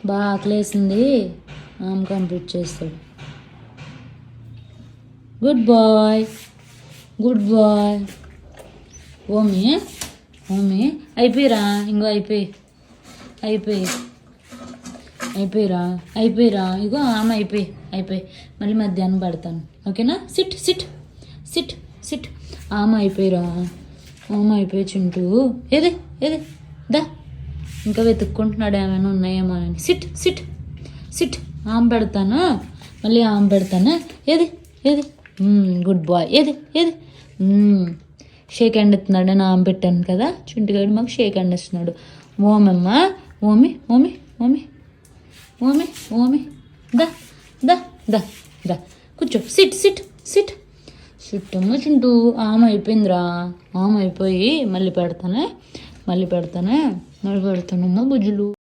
బాగా ఆకలేసింది, కంప్లీట్ చేస్తాడు. Good boy, good boy. ఓమి ఓమి అయిపోయిరా, ఇంకో అయిపోయిరా ఇగో ఆమె అయిపోయి మళ్ళీ మధ్యాహ్నం పడతాను. ఓకేనా? Sit sit sit sit. ఆమె అయిపోయి చింటూ. ఏది దా. ఇంకా వెతుక్కుంటున్నాడు ఏమైనా ఉన్నాయేమో అని. SIT sit sit. ఆమె పెడతాను, మళ్ళీ ఆమె పెడతాను. ఏది గుడ్ బాయ్. ఏది షేక్ హ్యాండ్ ఇస్తున్నాడు. నేను ఆమె పెట్టాను కదా, చింటిగాడు మాకు షేక్ హ్యాండ్ ఇస్తున్నాడు. ఓమమ్మ ఓమి ఓమి ఓమి ఓమి ఓమి. దా దా దా దా కూర్చో. సిట్ సిట్ సిట్ చుట్టమ్మ చుంటూ. ఆమె అయిపోయిందిరా. ఆమె అయిపోయి మళ్ళీ పెడతానమ్మా బుజ్జులు.